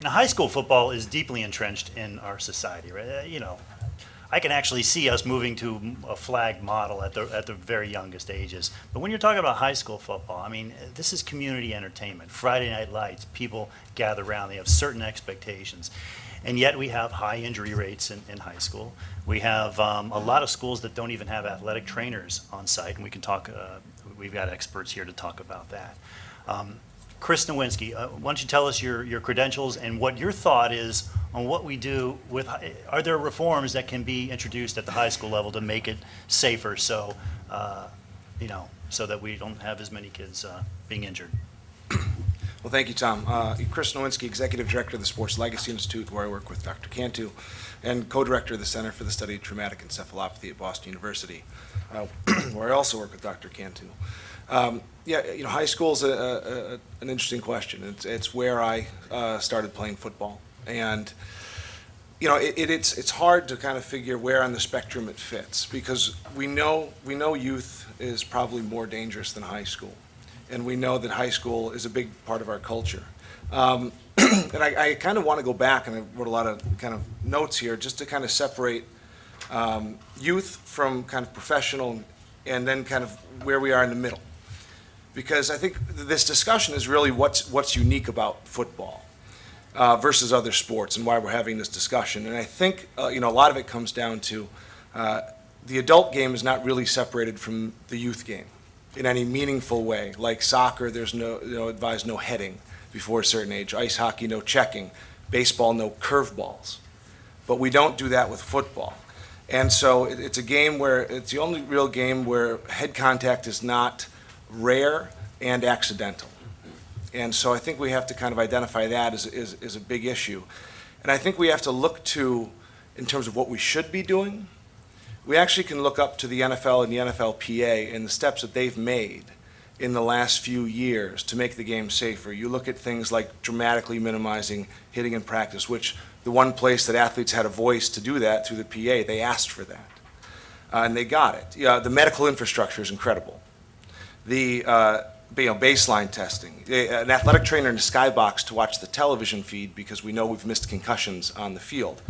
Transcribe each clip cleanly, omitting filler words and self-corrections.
Now, high school football is deeply entrenched in our society, right? I can actually see us moving to a flag model at the very youngest ages. But when you're talking about high school football, I mean, this is community entertainment. Friday night lights, people gather around, they have certain expectations. And yet we have high injury rates in high school. We have a lot of schools that don't even have athletic trainers on site, and we can talk, we've got experts here to talk about that. Chris Nowinski, why don't you tell us your credentials and what your thought is on what we do with, are there reforms that can be introduced at the high school level to make it safer so, so that we don't have as many kids being injured? Well, thank you, Tom. Chris Nowinski, Executive Director of the Sports Legacy Institute, where I work with Dr. Cantu, and co-director of the Center for the Study of Traumatic Encephalopathy at Boston University, where I also work with Dr. Cantu. High school is an interesting question. It's where I started playing football, and it's hard to kind of figure where on the spectrum it fits, because we know youth is probably more dangerous than high school, and we know that high school is a big part of our culture. And I kind of want to go back, and I wrote a lot of kind of notes here just to kind of separate youth from kind of professional, and then kind of where we are in the middle. Because I think this discussion is really what's unique about football versus other sports, and why we're having this discussion. And I think a lot of it comes down to the adult game is not really separated from the youth game in any meaningful way. Like soccer, there's advised no heading before a certain age. Ice hockey, no checking. Baseball, no curveballs. But we don't do that with football. And so it's a game where it's the only real game where head contact is not rare and accidental. And so I think we have to kind of identify that as a big issue. And I think we have to look to, in terms of what we should be doing, we actually can look up to the NFL and the NFLPA and the steps that they've made in the last few years to make the game safer. You look at things like dramatically minimizing hitting in practice, which the one place that athletes had a voice to do that through the PA, they asked for that. And they got it. The medical infrastructure is incredible. The baseline testing, an athletic trainer in the skybox to watch the television feed because we know we've missed concussions on the field.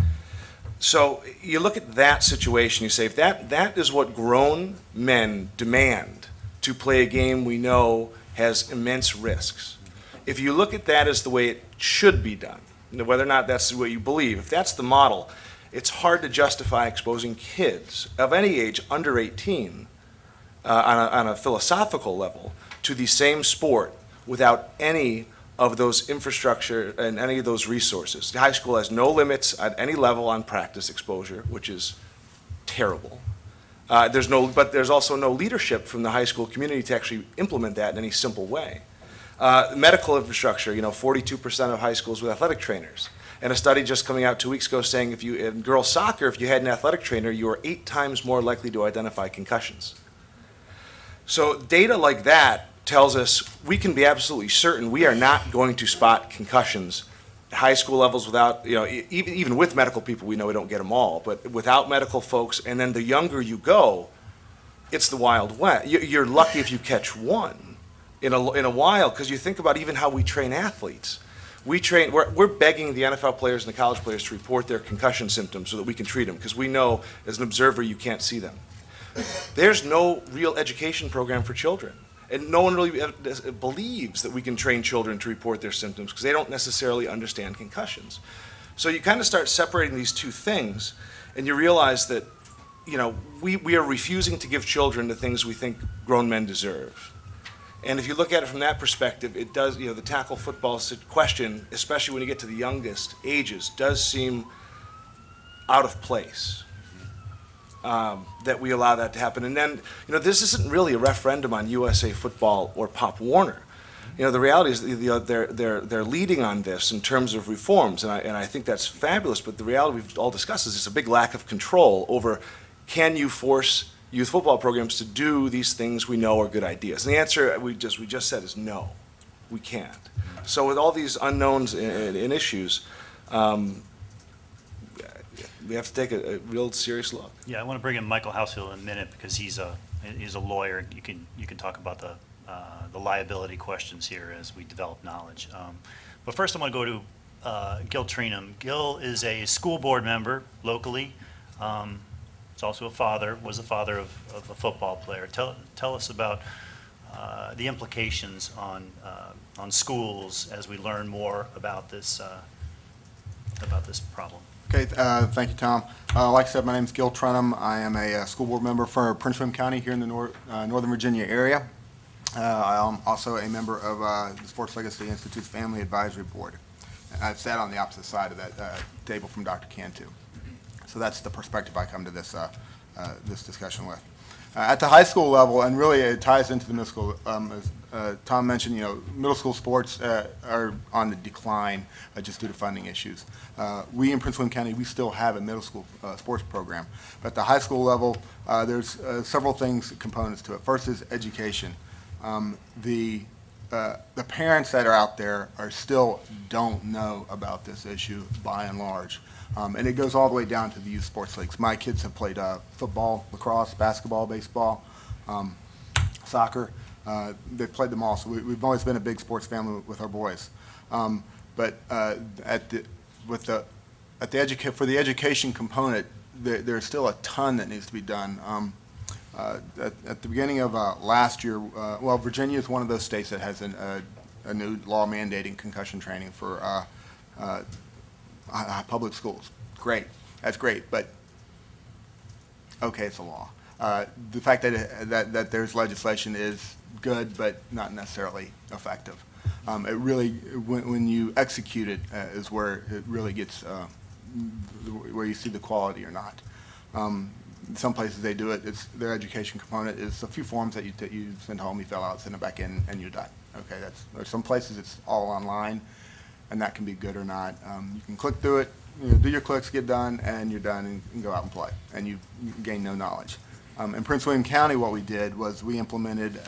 So you look at that situation, you say, if that is what grown men demand to play a game we know has immense risks. If you look at that as the way it should be done, whether or not that's what you believe, if that's the model, it's hard to justify exposing kids of any age under 18 on a philosophical level to the same sport without any of those infrastructure and any of those resources. The high school has no limits at any level on practice exposure, which is terrible. But there's also no leadership from the high school community to actually implement that in any simple way. Medical infrastructure, 42% of high schools with athletic trainers. And a study just coming out 2 weeks ago saying in girls soccer, if you had an athletic trainer, you are 8 times more likely to identify concussions. So data like that tells us we can be absolutely certain we are not going to spot concussions at high school levels without, even with medical people, we know we don't get them all, but without medical folks, and then the younger you go, it's the Wild West. You're lucky if you catch one in a while, because you think about even how we train athletes. We're begging the NFL players and the college players to report their concussion symptoms so that we can treat them, because we know as an observer you can't see them. There's no real education program for children. And no one really believes that we can train children to report their symptoms because they don't necessarily understand concussions. So you kind of start separating these two things, and you realize that we are refusing to give children the things we think grown men deserve. And if you look at it from that perspective, it does, the tackle football question, especially when you get to the youngest ages, does seem out of place. That we allow that to happen. And then, this isn't really a referendum on USA Football or Pop Warner. The reality is they're leading on this in terms of reforms, and I think that's fabulous, but the reality we've all discussed is there's a big lack of control over, can you force youth football programs to do these things we know are good ideas? And the answer we just said is no, we can't. So with all these unknowns and issues, we have to take a real serious look. Yeah, I want to bring in Michael Hausfeld in a minute because he's a lawyer. You can talk about the liability questions here as we develop knowledge. But first, I want to go to Gil Trentham. Gil is a school board member locally. He's also was a father of a football player. Tell us about the implications on schools as we learn more about this problem. Okay, thank you, Tom. Like I said, my name is Gil Trentham. I am a school board member for Prince William County here in the Northern Virginia area. I am also a member of the Sports Legacy Institute's Family Advisory Board. I've sat on the opposite side of that table from Dr. Cantu. So that's the perspective I come to this discussion with. At the high school level, and really it ties into the middle school, as Tom mentioned, middle school sports are on the decline just due to funding issues. We in Prince William County, we still have a middle school sports program. But at the high school level, there's several components to it. First is education. The parents that are out there still don't know about this issue by and large. And it goes all the way down to the youth sports leagues. My kids have played football, lacrosse, basketball, baseball, soccer. They've played them all. So we've always been a big sports family with our boys. But for the education component, there's still a ton that needs to be done. At the beginning of last year, Virginia is one of those states that has a new law mandating concussion training for public schools. Great, that's great, but okay, it's a law. The fact that there's legislation is good, but not necessarily effective. It really, when you execute it, is where it really gets where you see the quality or not. Some places they do it. Their education component is a few forms that you send home, you fill out, send it back in, and you're done. Okay, or some places it's all online, and that can be good or not. You can click through it, do your clicks, get done, and you're done, and you can go out and play, and you gain no knowledge. In Prince William County, what we did was we implemented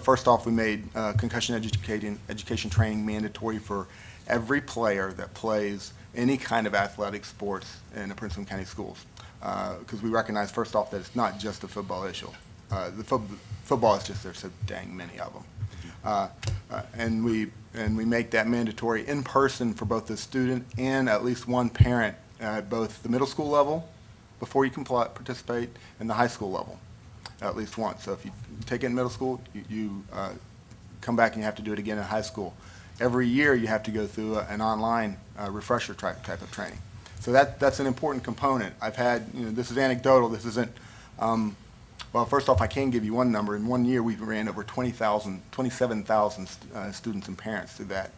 first off, we made concussion education training mandatory for every player that plays any kind of athletic sports in the Prince William County schools. Because we recognize, first off, that it's not just a football issue. Football is just, there's so dang many of them. And we make that mandatory in person for both the student and at least one parent at both the middle school level before you can participate and the high school level at least once. So if you take it in middle school, you come back and you have to do it again in high school. Every year you have to go through an online refresher type of training. So that's an important component. I've had, this is anecdotal, this isn't, well, first off, I can give you one number. In 1 year, we ran over 27,000 students and parents through that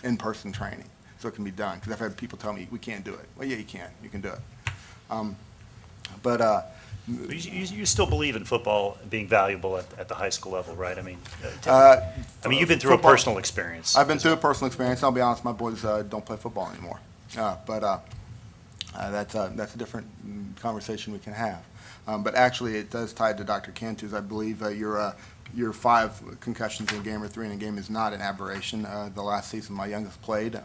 in-person training. So it can be done. Because I've had people tell me, we can't do it. Well, yeah, you can. You can do it. But you still believe in football being valuable at the high school level, right? I mean, you've been through football, a personal experience. I've been through a personal experience. I'll be honest, my boys don't play football anymore. But that's a different conversation we can have. But actually, it does tie to Dr. Cantu's. I believe your 5 concussions in a game or 3 in a game is not an aberration. The last season, my youngest played.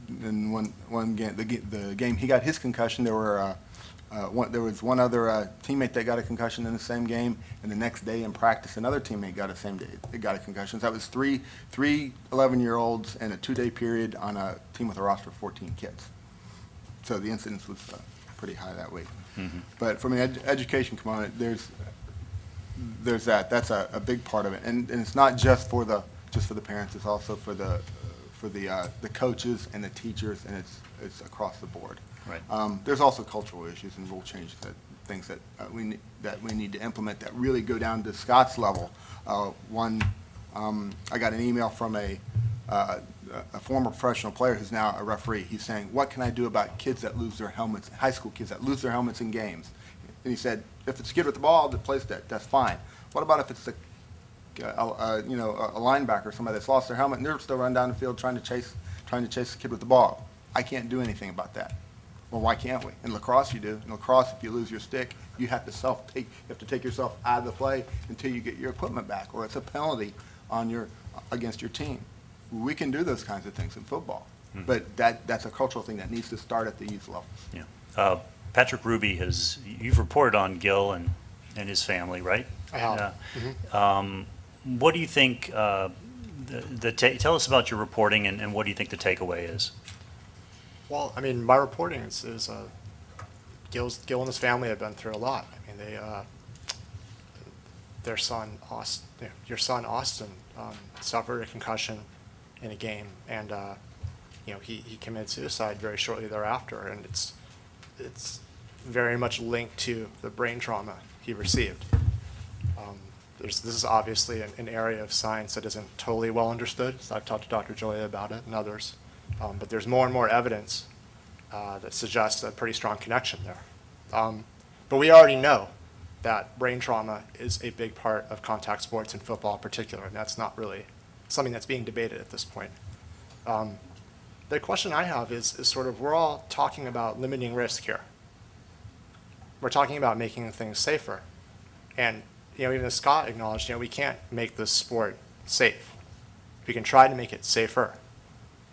In one game, the game he got his concussion, there was one other teammate that got a concussion in the same game, and the next day in practice, another teammate got a concussion. So that was three 11-year-olds in a 2-day period on a team with a roster of 14 kids. So the incidence was pretty high that week. Mm-hmm. But from an education component, there's that. That's a big part of it, and it's not just for the parents. It's also for the coaches and the teachers, and it's across the board. Right. There's also cultural issues and rule changes, things that we need to implement that really go down to Scott's level. I got an email from a former professional player who's now a referee. He's saying, what can I do about kids that lose their helmets, high school kids that lose their helmets in games? And he said, if it's a kid with the ball that plays that's fine. What about if it's a linebacker, somebody that's lost their helmet, and they're still running down the field trying to chase the kid with the ball? I can't do anything about that. Well, why can't we? In lacrosse, you do. In lacrosse, if you lose your stick, you have to take yourself out of the play until you get your equipment back, or it's a penalty against your team. We can do those kinds of things in football, but that's a cultural thing that needs to start at the youth level. Yeah. Patrick Ruby you've reported on Gil and his family, right? I have. What do you think tell us about your reporting and what do you think the takeaway is? Well, I mean, my reporting is Gil and his family have been through a lot. I mean, their son, your son Austin, suffered a concussion in a game, and he committed suicide very shortly thereafter, and it's very much linked to the brain trauma he received. This is obviously an area of science that isn't totally well understood. So I've talked to Dr. Joya about it and others, but there's more and more evidence that suggests a pretty strong connection there. But we already know that brain trauma is a big part of contact sports and football in particular, and that's not really something that's being debated at this point. The question I have is sort of, we're all talking about limiting risk here. We're talking about making things safer. And even as Scott acknowledged, we can't make this sport safe. We can try to make it safer.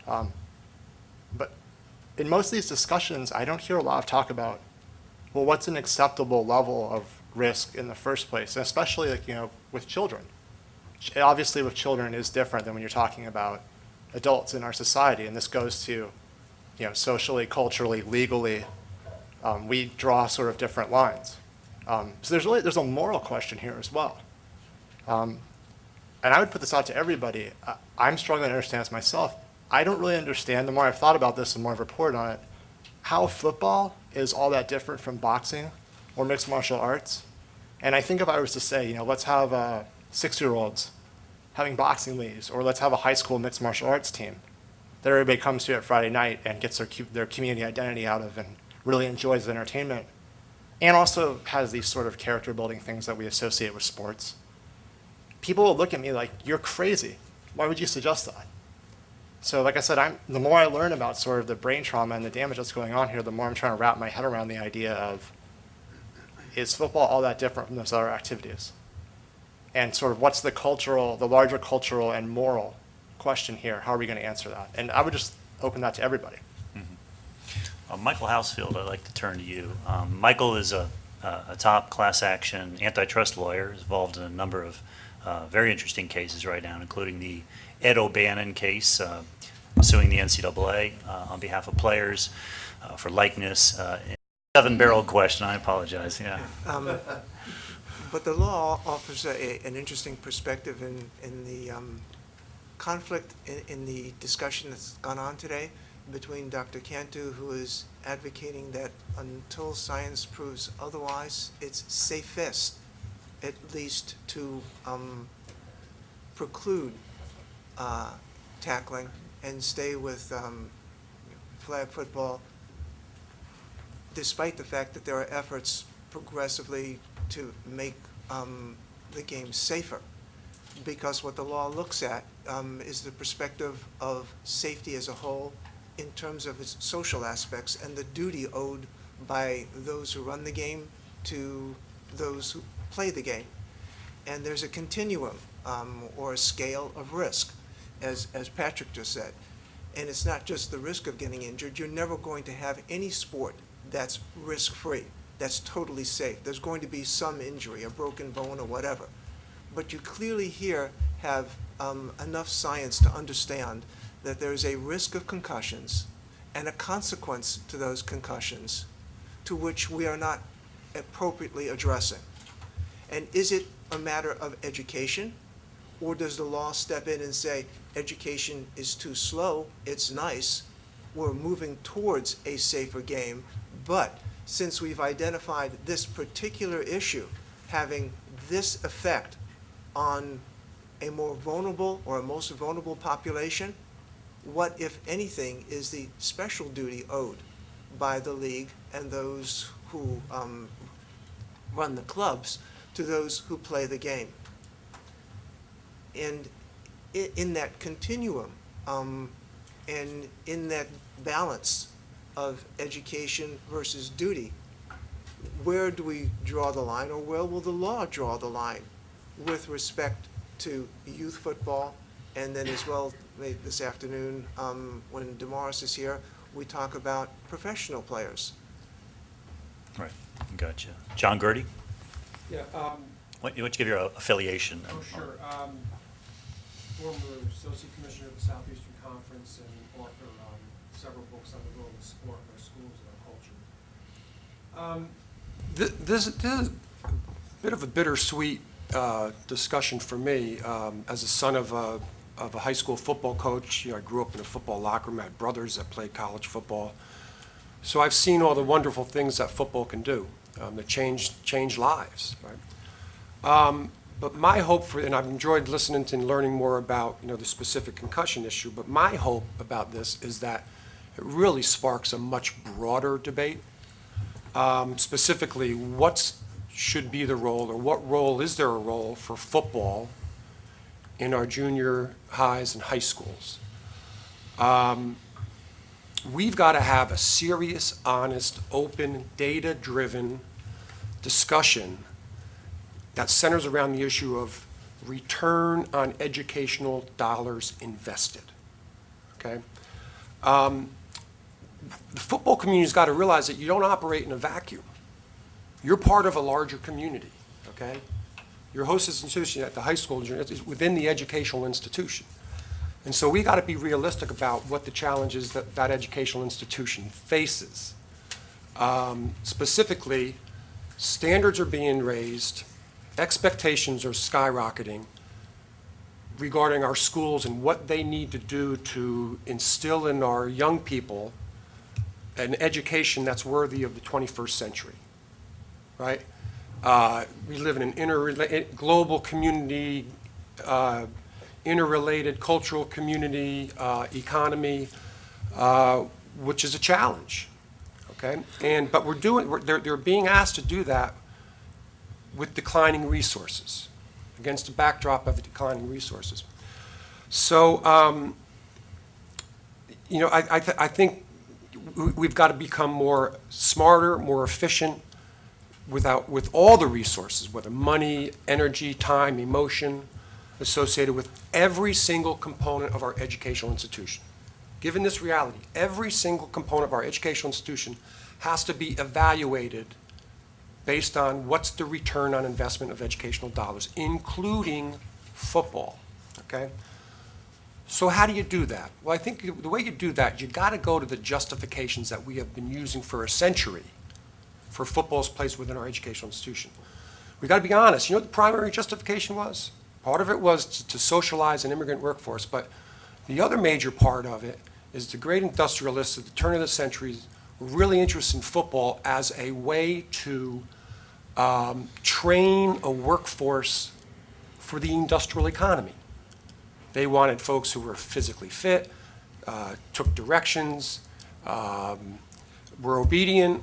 But in most of these discussions, I don't hear a lot of talk about, well, what's an acceptable level of risk in the first place, and especially with children. Obviously, with children is different than when you're talking about adults in our society, and this goes to socially, culturally, legally. We draw sort of different lines. So there's a moral question here as well. And I would put this out to everybody. I'm struggling to understand this myself. I don't really understand, the more I've thought about this, the more I've reported on it, how football is all that different from boxing or mixed martial arts. And I think if I was to say, let's have 6-year-olds having boxing leagues, or let's have a high school mixed martial arts team that everybody comes to at Friday night and gets their community identity out of and really enjoys the entertainment, and also has these sort of character building things that we associate with sports. People will look at me like, you're crazy. Why would you suggest that? So like I said, the more I learn about sort of the brain trauma and the damage that's going on here, the more I'm trying to wrap my head around the idea of, is football all that different from those other activities? And sort of what's the larger cultural and moral question here? How are we going to answer that? And I would just open that to everybody. Michael Hausfeld, I'd like to turn to you. Michael is a top class action antitrust lawyer, is involved in a number of very interesting cases right now, including the Ed O'Bannon case, suing the NCAA on behalf of players for likeness. 7-barrel question, I apologize, yeah. But the law offers an interesting perspective in the conflict in the discussion that's gone on today between Dr. Cantu, who is advocating that until science proves otherwise, it's safest, at least, to preclude tackling and stay with flag football, despite the fact that there are efforts progressively to make the game safer. Because what the law looks at is the perspective of safety as a whole in terms of its social aspects and the duty owed by those who run the game to those who play the game. And there's a continuum or a scale of risk, as Patrick just said. And it's not just the risk of getting injured. You're never going to have any sport that's risk-free, that's totally safe. There's going to be some injury, a broken bone or whatever. But you clearly here have enough science to understand that there's a risk of concussions and a consequence to those concussions to which we are not appropriately addressing. And is it a matter of education, or does the law step in and say, education is too slow, it's nice, we're moving towards a safer game, but since we've identified this particular issue having this effect on a more vulnerable or a most vulnerable population, what, if anything, is the special duty owed by the league and those who run the clubs to those who play the game? And in that continuum and in that balance of education versus duty, where do we draw the line, or where will the law draw the line with respect to youth football? And then as well, this afternoon, when DeMaurice is here, we talk about professional players. Right, gotcha. John Gertie? Yeah. Why don't you give your affiliation? Oh, sure. former associate commissioner of the Southeastern Conference and author several books on the role of sport in our schools and our culture. This is a bit of a bittersweet discussion for me. As a son of a high school football coach, I grew up in a football locker room. I had brothers that played college football. So I've seen all the wonderful things that football can do that change lives, right? But my hope for, and I've enjoyed listening to and learning more about, the specific concussion issue, but my hope about this is that it really sparks a much broader debate. Specifically, what should be the role, or what role is there a role for football in our junior highs and high schools? We've got to have a serious, honest, open, data-driven discussion that centers around the issue of return on educational dollars invested, okay? The football community's got to realize that you don't operate in a vacuum. You're part of a larger community, okay? Your hostess institution at the high school is within the educational institution. And so we got to be realistic about what the challenges that that educational institution faces. Specifically, standards are being raised, expectations are skyrocketing regarding our schools and what they need to do to instill in our young people an education that's worthy of the 21st century, right? We live in an global community, interrelated cultural community, economy, which is a challenge, okay? But they're being asked to do that with declining resources, against the backdrop of the declining resources. So, I think we've got to become more smarter, more efficient with all the resources, whether money, energy, time, emotion, associated with every single component of our educational institution. Given this reality, every single component of our educational institution has to be evaluated based on what's the return on investment of educational dollars, including football, okay? So how do you do that? Well, I think the way you do that, you got to go to the justifications that we have been using for a century for football's place within our educational institution. We got to be honest. You know what the primary justification was? Part of it was to socialize an immigrant workforce, but the other major part of it is the great industrialists at the turn of the century were really interested in football as a way to train a workforce for the industrial economy. They wanted folks who were physically fit, took directions, were obedient.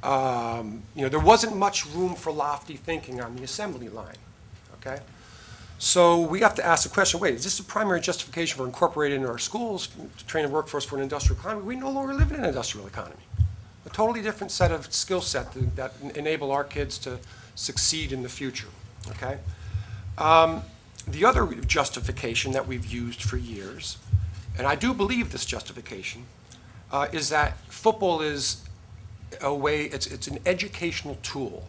There wasn't much room for lofty thinking on the assembly line, okay? So we have to ask the question, wait, is this the primary justification for incorporating into our schools to train a workforce for an industrial economy? We no longer live in an industrial economy. A totally different set of skill set that enable our kids to succeed in the future, okay? The other justification that we've used for years, and I do believe this justification, is that football is a way, it's an educational tool.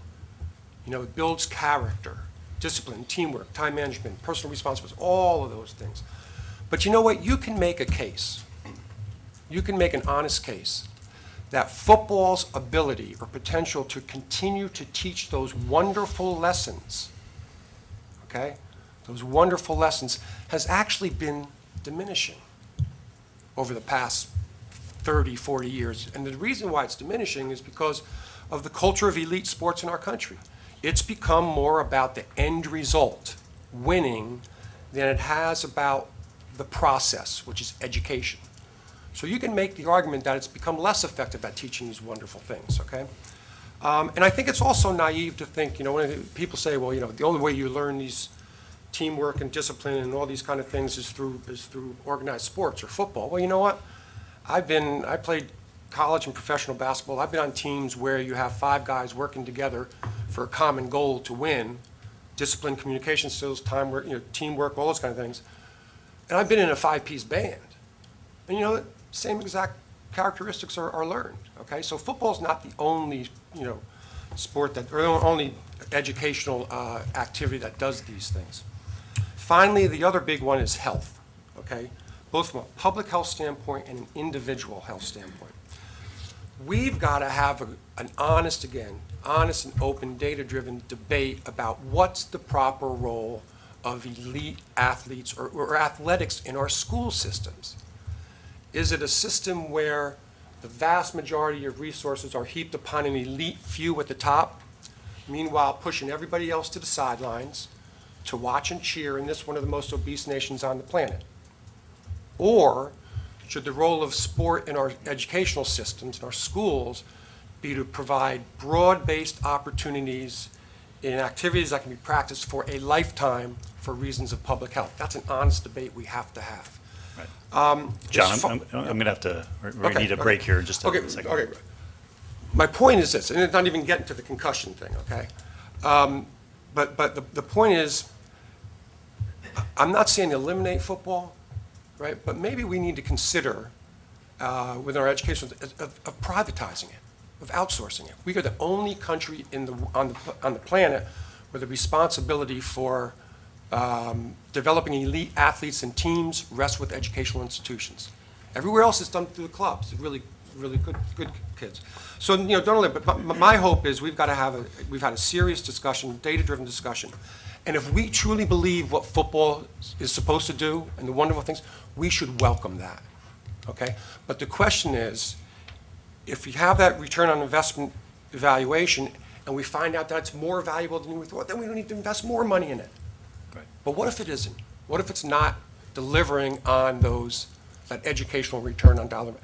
It builds character, discipline, teamwork, time management, personal responsibility, all of those things. But you know what? You can make a case. You can make an honest case that football's ability or potential to continue to teach those wonderful lessons, okay, those wonderful lessons has actually been diminishing over the past 30, 40 years. And the reason why it's diminishing is because of the culture of elite sports in our country. It's become more about the end result, winning, than it has about the process, which is education. So you can make the argument that it's become less effective at teaching these wonderful things, okay? And I think it's also naive to think, when people say, well, the only way you learn these teamwork and discipline and all these kind of things is through organized sports or football. Well, you know what? I played college and professional basketball. I've been on teams where you have 5 guys working together for a common goal to win, discipline, communication skills, teamwork, all those kind of things. And I've been in a 5-piece band. And the same exact characteristics are learned, okay? So football's not the only, sport or the only educational activity that does these things. Finally, the other big one is health, okay? Both from a public health standpoint and an individual health standpoint. We've got to have an honest and open, data-driven debate about what's the proper role of elite athletes or athletics in our school systems. Is it a system where the vast majority of resources are heaped upon an elite few at the top, meanwhile pushing everybody else to the sidelines to watch and cheer in this one of the most obese nations on the planet? Or should the role of sport in our educational systems, in our schools, be to provide broad-based opportunities in activities that can be practiced for a lifetime for reasons of public health? That's an honest debate we have to have. John, I'm going to have to, we need a break here in just a second. Okay. My point is this, and it's not even getting to the concussion thing, okay? But the point is, I'm not saying eliminate football, right? But maybe we need to consider within our education of privatizing it, of outsourcing it. We are the only country on the planet where the responsibility for developing elite athletes and teams rests with educational institutions. Everywhere else is done through the clubs, really good kids. So, don't only, but my hope is we've had a serious discussion, data-driven discussion. And if we truly believe what football is supposed to do and the wonderful things, we should welcome that, okay? But the question is, if you have that return on investment evaluation and we find out that it's more valuable than we thought, then we don't need to invest more money in it. Right. But what if it isn't? What if it's not delivering on that educational return on dollar?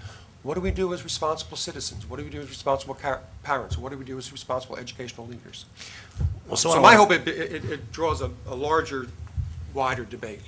What do we do as responsible citizens? What do we do as responsible parents? What do we do as responsible educational leaders? Well, So my hope it draws a larger, wider debate.